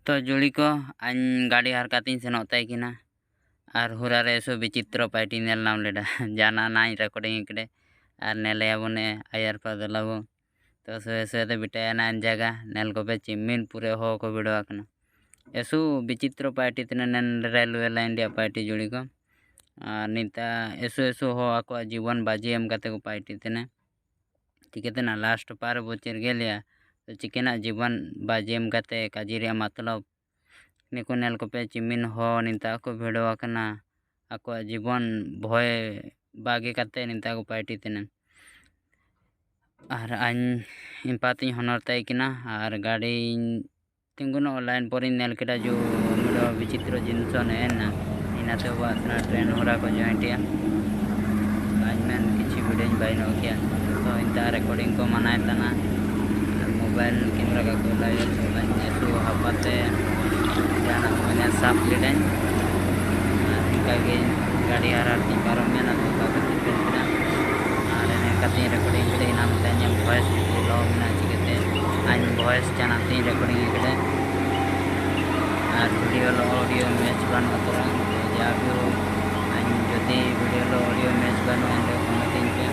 तो जुड़ी को आन गाड़ी हरकती सेनोत किना और हुरारे सो विचित्र पार्टी नेल नाम लेडा जाना नाई रेकॉर्डिंग इकड़े और नेले बने आयर पदलाबो तो सोए बिटाया ना जगह नेल को पे चिमिन पूरे हो को बिड़वा कना एसु विचित्र पार्टी तने नेन रेलवे इंडिया पार्टी जुड़ी को निता एसु एसु हो आको जीवन बाजी एम कते को पार्टी तने चिकेतना लास्ट पार बोचर गेलिया तो चिकेना जीवन बाजी एम कते काजिरिया मतलब निको नेल को पे चिमिन हो निता को भिड़वा कना आको जीवन भय बागे कते निता को पार्टी तने और आन इम्पाती हनर तय किना और गाड़ी तिंगुन ऑनलाइन पर नेल केटा जो मिडो विचित्र जिनसो नेना इनाते वासना ट्रेन होरा को जॉइंटिया लाइनमैन किछि वीडियो बाय नो किया तो इंता रिकॉर्डिंग को मनाय तना मोबाइल कैमरा का को लाय तो लाइन सु हपाते जाना मैंने साफ लेडन इनका के गाड़ी आर ती पारो मेना तो का पेना और ने कते रिकॉर्डिंग के नाम तने वॉइस लो ना चिकते आइन वॉइस जाना ती रिकॉर्डिंग के और वीडियो लो ऑडियो मैच बन तो या भी आइन जदी वीडियो लो ऑडियो मैच बन एंड कमेंटिंग पे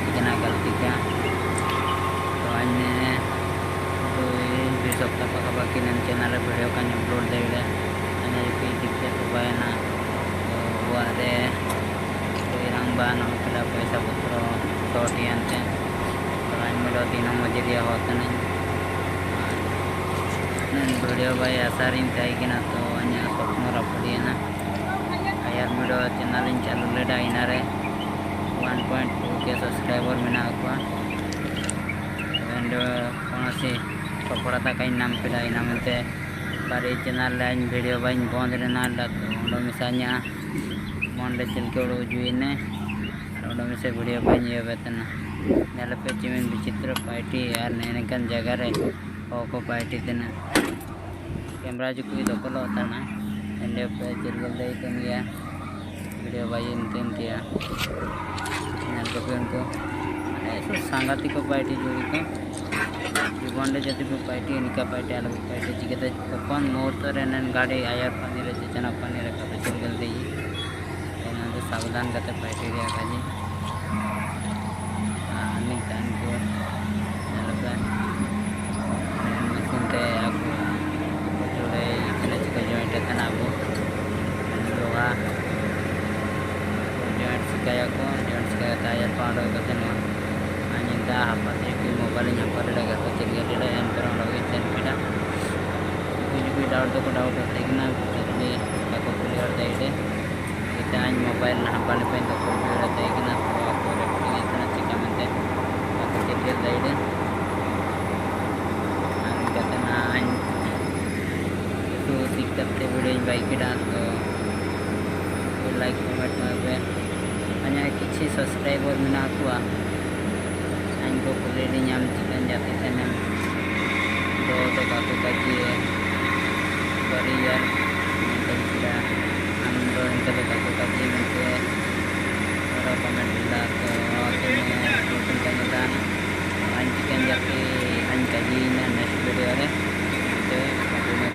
इतना गलती क्या तो आइन तो ये सप्ताह का बाकी नन चैनल वीडियो का अपलोड देले अने की दिक्कत तो बायना तो वारे कोई रंग बानो केला पैसा पत्र टोटी अंते तो आइन मेलो दिन मजरिया होता नहीं वीडियो भाई आसारिन थाई किना तो अन्य स्वप्न रपड़ी ना आयर वीडियो चैनल इन चालू लेडा इनारे 1.2 के सब्सक्राइबर मेना को एंड कौन सी सफलता का नाम पेड़ा इना मनते बारे चैनल लाइन वीडियो बाइन बंद रेना ला तो ओंडो मिसाnya मोंडे चलके ओडो जुइने और ओंडो मिसे वीडियो बाइन ये बेतना नेले पे चिमिन विचित्र पार्टी यार नेनेकन जगह रे को पार्टी तेना कैमरा जो कोई दखल होता ना एंडे पे चिरगल दे कमिया वीडियो बाइन तेन किया नेल को पे उनको ऐसे सांगति को पार्टी जोड़ी को जीवन जति भी पार्टी निका पार्टी अलग पार्टी चिकते कौन मुहूर्त रेन गाड़ी आयर पानी रे चना पानी रे का चिरगल दे एना तो सावधान करते पार्टी रे काजी अनि तान को नलबा मशीन ते aku जोड़े इतने चिका जॉइंट तना वो लोहा जॉइंट सिकाया को जॉइंट सिकाया टायर पाड़ो कते no anyinda hapate ki mobile nya pare daga ko chiri gade en pero lagi chen pida kuju doubt ko doubt hote kina jadi ko clear dai de kita an mobile na hapale pen to clear dai kina to ko recording itna chika mente ko chiri dai de an kata na an to sikap te video baik kida to like comment mabe hanya kichi subscriber mena aku को already नाम chicken जाते थे ना दो तो काफी काजी है बड़ी यार